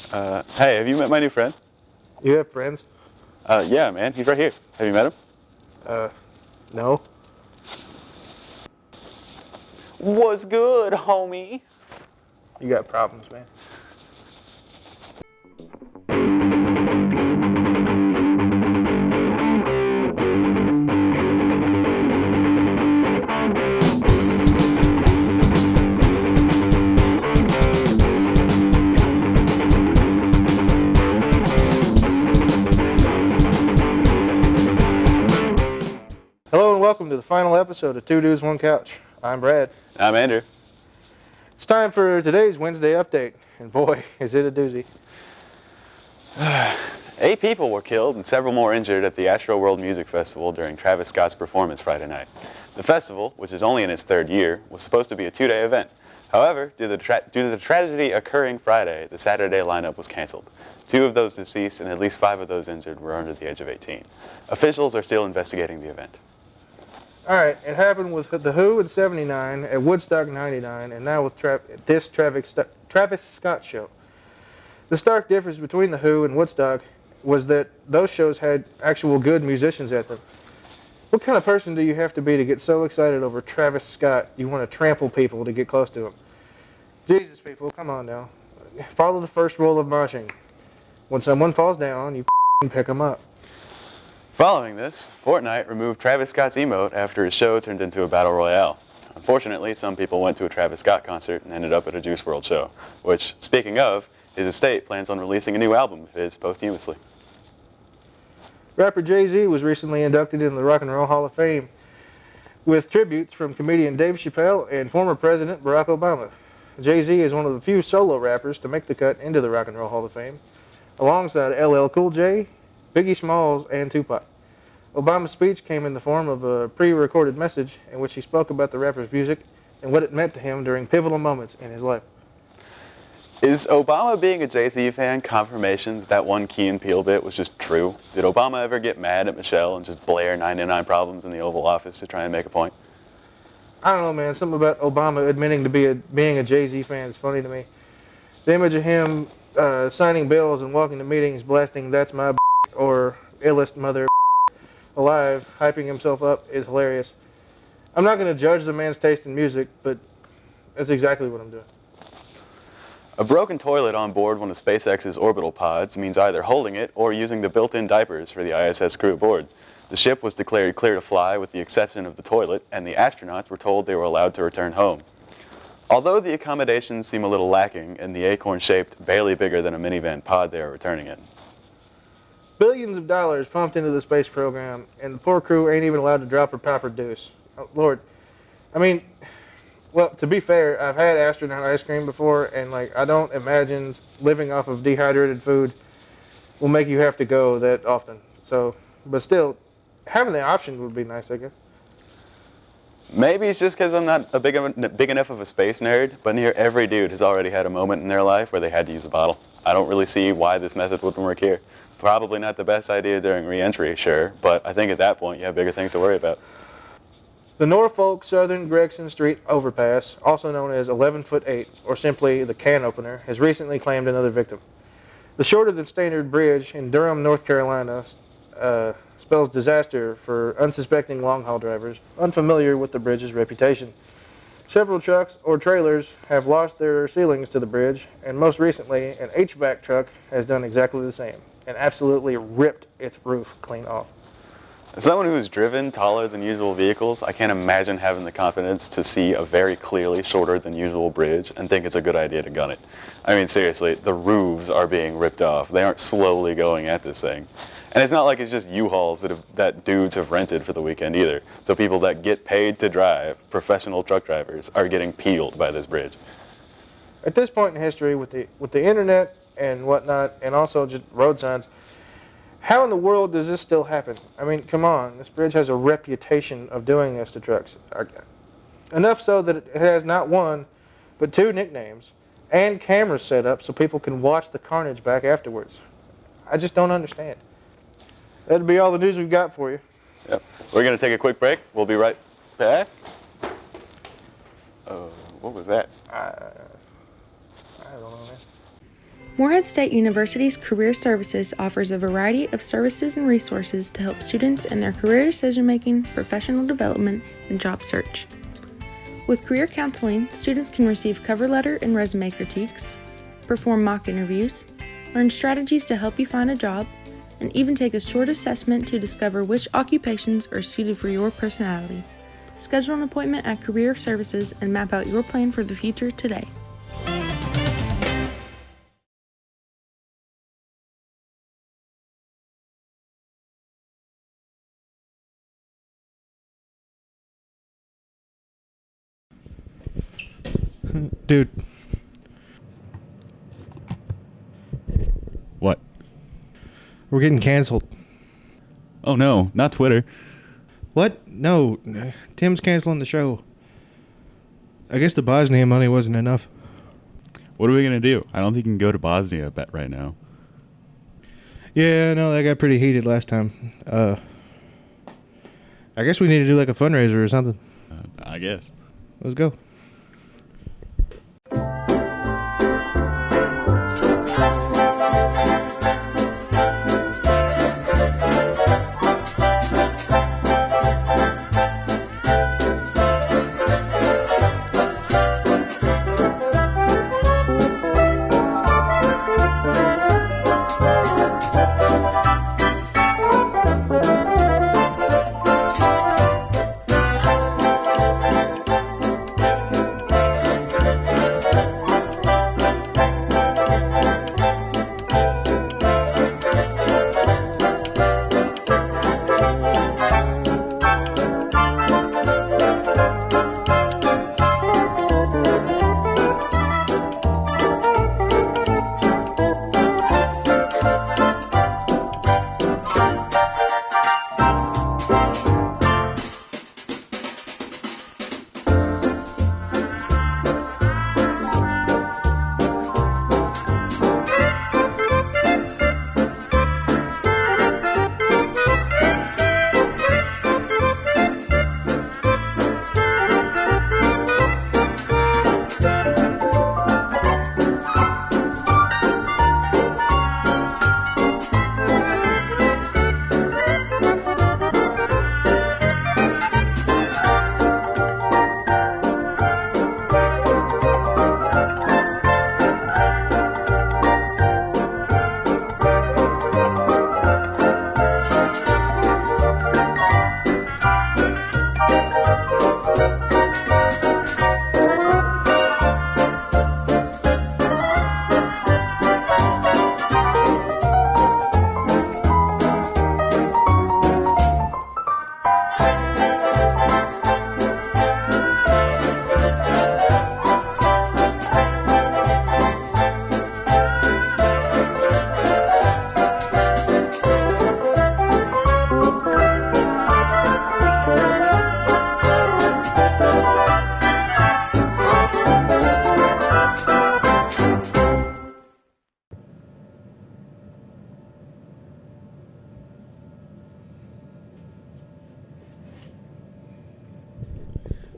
Hey, have you met my new friend? You have friends? Yeah, man, he's right here. Have you met him? No. What's good, homie? You got problems, man. Hello and welcome to the final episode of Two Dudes, One Couch. I'm Brad. I'm Andrew. It's time for today's Wednesday update, and boy, is it a doozy. 8 people were killed and several more injured at the Astro World Music Festival during Travis Scott's performance Friday night. The festival, which is only in its 3rd year, was supposed to be a 2-day event. However, due to the tragedy occurring Friday, the Saturday lineup was canceled. 2 of those deceased and at least 5 of those injured were under the age of 18. Officials are still investigating the event. Alright, it happened with The Who in 79, at Woodstock 99, and now with this Travis Scott show. The stark difference between The Who and Woodstock was that those shows had actual good musicians at them. What kind of person do you have to be to get so excited over Travis Scott you want to trample people to get close to him? Jesus, people, come on now. Follow the first rule of marching. When someone falls down, you pick them up. Following this, Fortnite removed Travis Scott's emote after his show turned into a battle royale. Unfortunately, some people went to a Travis Scott concert and ended up at a Juice WRLD show, which, speaking of, his estate plans on releasing a new album of his posthumously. Rapper Jay-Z was recently inducted into the Rock and Roll Hall of Fame with tributes from comedian Dave Chappelle and former President Barack Obama. Jay-Z is one of the few solo rappers to make the cut into the Rock and Roll Hall of Fame, alongside LL Cool J, Biggie Smalls, and Tupac. Obama's speech came in the form of a pre-recorded message in which he spoke about the rapper's music and what it meant to him during pivotal moments in his life. Is Obama being a Jay-Z fan confirmation that that one Key and Peele bit was just true? Did Obama ever get mad at Michelle and just blare 99 Problems in the Oval Office to try and make a point? I don't know, man. Something about Obama admitting to being a Jay-Z fan is funny to me. The image of him signing bills and walking to meetings blasting "That's my or "Illest mother alive," hyping himself up is hilarious. I'm not going to judge the man's taste in music, but that's exactly what I'm doing. A broken toilet on board one of SpaceX's orbital pods means either holding it or using the built-in diapers for the ISS crew aboard. The ship was declared clear to fly with the exception of the toilet, and the astronauts were told they were allowed to return home. Although the accommodations seem a little lacking in the acorn-shaped, barely bigger than a minivan pod they are returning in. Billions of dollars pumped into the space program, and the poor crew ain't even allowed to drop a proper deuce. Oh, Lord. I mean, well, to be fair, I've had astronaut ice cream before, and I don't imagine living off of dehydrated food will make you have to go that often. So, but still, having the option would be nice, I guess. Maybe it's just because I'm not a big enough of a space nerd, but near every dude has already had a moment in their life where they had to use a bottle. I don't really see why this method wouldn't work here. Probably not the best idea during re-entry, sure, but I think at that point you have bigger things to worry about. The Norfolk Southern Gregson Street Overpass, also known as 11-foot 8, or simply the can opener, has recently claimed another victim. The shorter than standard bridge in Durham, North Carolina, spells disaster for unsuspecting long-haul drivers unfamiliar with the bridge's reputation. Several trucks or trailers have lost their ceilings to the bridge, and most recently, an HVAC truck has done exactly the same and absolutely ripped its roof clean off. As someone who's driven taller than usual vehicles, I can't imagine having the confidence to see a very clearly shorter than usual bridge and think it's a good idea to gun it. I mean, seriously, the roofs are being ripped off. They aren't slowly going at this thing. And it's not like it's just U-Hauls that dudes have rented for the weekend either. So people that get paid to drive, professional truck drivers, are getting peeled by this bridge. At this point in history, with the internet and whatnot, and also just road signs, how in the world does this still happen? I mean, come on. This bridge has a reputation of doing this to trucks. Enough so that it has not one, but 2 nicknames, and cameras set up so people can watch the carnage back afterwards. I just don't understand. That'll be all the news we've got for you. Yep. We're going to take a quick break. We'll be right back. What was that? I don't know, man. Morehead State University's Career Services offers a variety of services and resources to help students in their career decision-making, professional development, and job search. With career counseling, students can receive cover letter and resume critiques, perform mock interviews, learn strategies to help you find a job, and even take a short assessment to discover which occupations are suited for your personality. Schedule an appointment at Career Services and map out your plan for the future today. Dude, What? we're getting canceled. Oh no, not Twitter. What? No, Tim's canceling the show. I guess the Bosnia money wasn't enough. What are we gonna do? I don't think you can go to Bosnia right now. Yeah, no, that got pretty heated last time. I guess we need to do like a fundraiser or something. I guess. Let's go.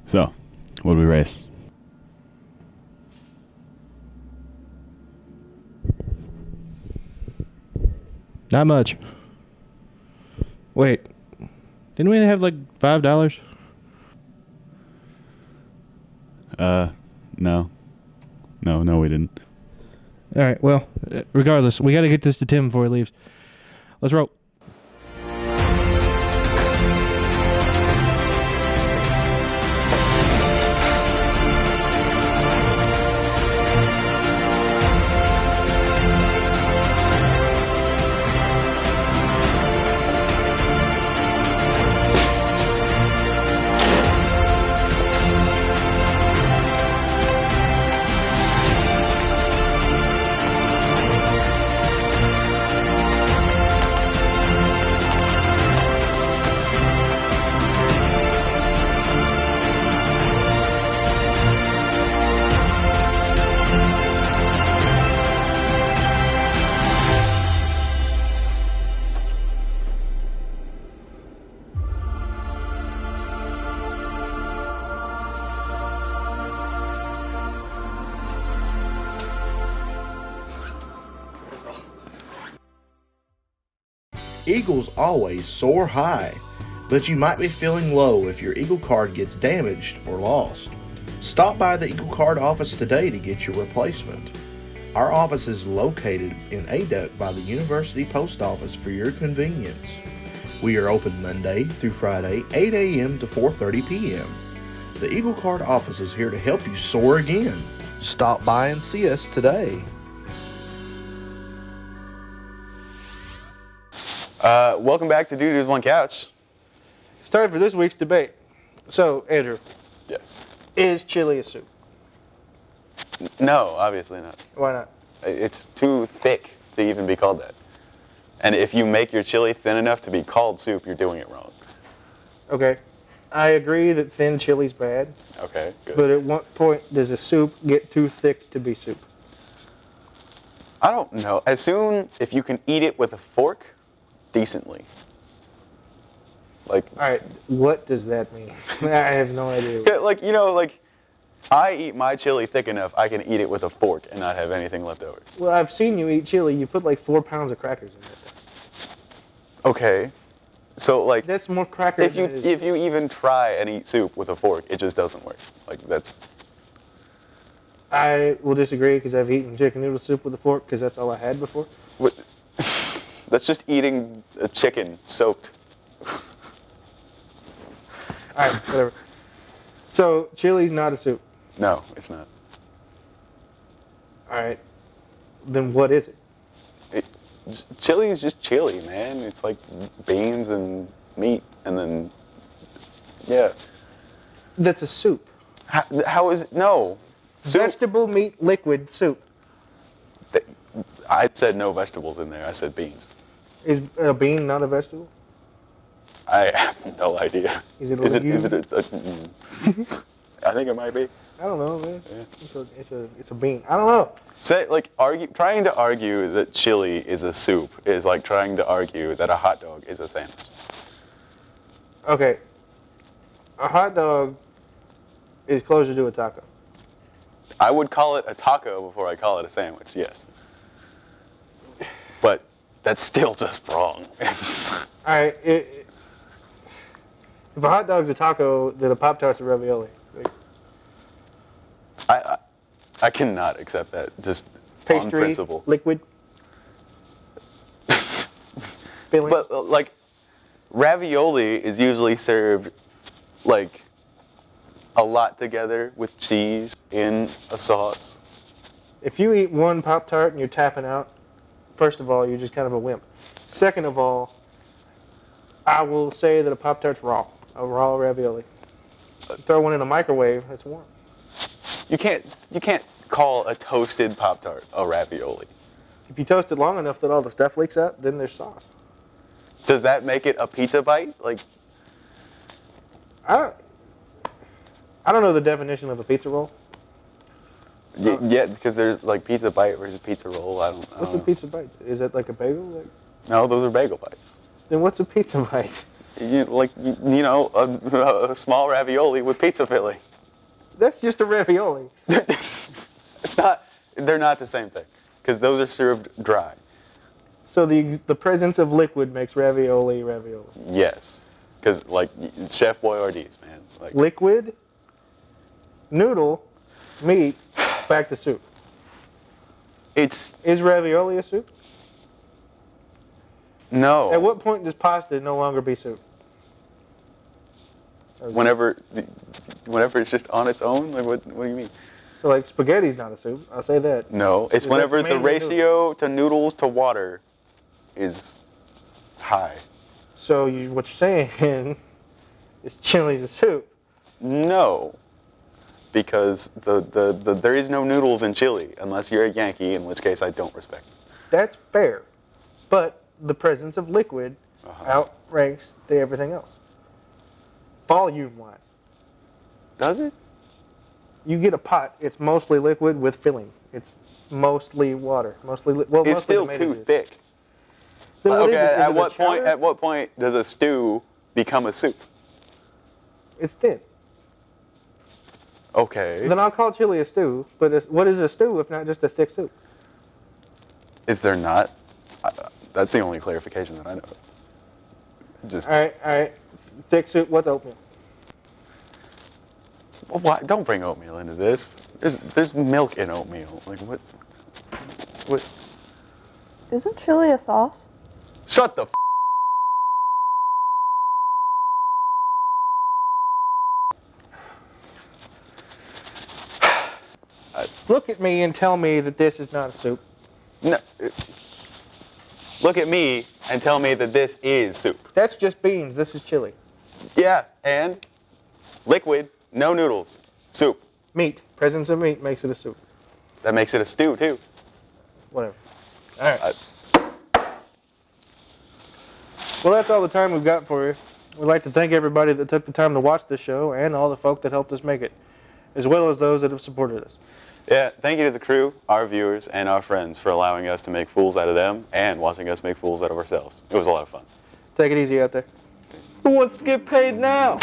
So, what do we race? Not much. Wait, didn't we have like $5? No. No, we didn't. All right, well, regardless, we got to get this to Tim before he leaves. Let's roll. Eagles always soar high, but you might be feeling low if your Eagle card gets damaged or lost. Stop by the Eagle Card office today to get your replacement. Our office is located in Aduc by the University Post Office for your convenience. We are open Monday through Friday, 8 a.m. to 4:30 p.m. The Eagle Card office is here to help you soar again. Stop by and see us today. Welcome back to Dude Who's One Couch. It's time for this week's debate. So, Andrew, Yes. is chili a soup? No, obviously not. Why not? It's too thick to even be called that. And if you make your chili thin enough to be called soup, you're doing it wrong. Okay. I agree that thin chili's bad, Okay, good. but at what point does a soup get too thick to be soup? I don't know. As soon if you can eat it with a fork decently. Like, All right, what does that mean? I have no idea. like, you know, like, I eat my chili thick enough I can eat it with a fork and not have anything left over. Well, I've seen you eat chili. You put like 4 pounds of crackers in that thing. Okay. So, like, That's more crackers if you than it is. if you even try and eat soup with a fork, it just doesn't work. Like, that's I will disagree because I've eaten chicken noodle soup with a fork because that's all I had before. what, that's just eating a chicken soaked. All right, whatever. So chili's not a soup. No, it's not. All right. Then what is it? Chili is just chili, man. It's like beans and meat, and then yeah. That's a soup. How is it? No. Soup. Vegetable meat liquid soup. I said no vegetables in there. I said beans. Is a bean not a vegetable? I have no idea. Is it a Is it? legume? I think it might be. I don't know, man. Yeah. It's a bean. I don't know. Say trying to argue that chili is a soup is like trying to argue that a hot dog is a sandwich. Okay. A hot dog is closer to a taco. I would call it a taco before I call it a sandwich. Yes. But that's still just wrong. All right. If a hot dog's a taco, then a Pop-Tart's a ravioli. Like, I cannot accept that just on pastry, principle. liquid. Filling. But like ravioli is usually served like a lot together with cheese in a sauce. If you eat one Pop-Tart and you're tapping out, first of all, you're just kind of a wimp. Second of all, I will say that a Pop-Tart's raw. A raw ravioli. Throw one in a microwave, it's warm. You can't call a toasted Pop-Tart a ravioli. If you toast it long enough that all the stuff leaks out, then there's sauce. Does that make it a pizza bite? Like, I don't know the definition of a pizza roll. yeah, because there's like pizza bite versus pizza roll. I don't What's a know. pizza bite? Is it like a bagel? Like, No, those are bagel bites. then what's a pizza bite? You know, a small ravioli with pizza filling. That's just a ravioli. It's not. They're not the same thing because those are served dry. So the presence of liquid makes ravioli ravioli. Yes, because like Chef Boyardee's, man. Like Liquid, noodle, meat, back to soup. it's Is ravioli a soup? no. At what point does pasta no longer be soup? Whenever it's just on its own. Like what do you mean? So like spaghetti's not a soup. I'll say that. No, it's That's whenever the mainly ratio to noodles to water is high. So what you're saying is chili's a soup. No, because there is no noodles in chili unless you're a Yankee, in which case I don't respect it. That's fair. But the presence of liquid outranks everything else. Volume-wise. Does it? You get a pot, it's mostly liquid with filling. It's mostly water. Mostly It's mostly still tomato too juice. thick. Then what Okay, is it? Is at it a what point? chowder? At what point does a stew become a soup? It's thin. Okay. Then I'll call chili a stew, but what is a stew if not just a thick soup? Is there not? That's the only clarification that I know. Just All right. Thick soup. What's oatmeal? well, why? Don't bring oatmeal into this. There's milk in oatmeal. Like what? What? Isn't chili a sauce? Shut the. Look at me and tell me that this is not a soup. No. Look at me and tell me that this is soup. That's just beans. This is chili. Yeah, and liquid, no noodles, soup. Meat. Presence of meat makes it a soup. That makes it a stew too. Whatever. All right. Well, that's all the time we've got for you. We'd like to thank everybody that took the time to watch this show and all the folk that helped us make it, as well as those that have supported us. Yeah, thank you to the crew, our viewers, and our friends for allowing us to make fools out of them and watching us make fools out of ourselves. It was a lot of fun. Take it easy out there. Who wants to get paid now?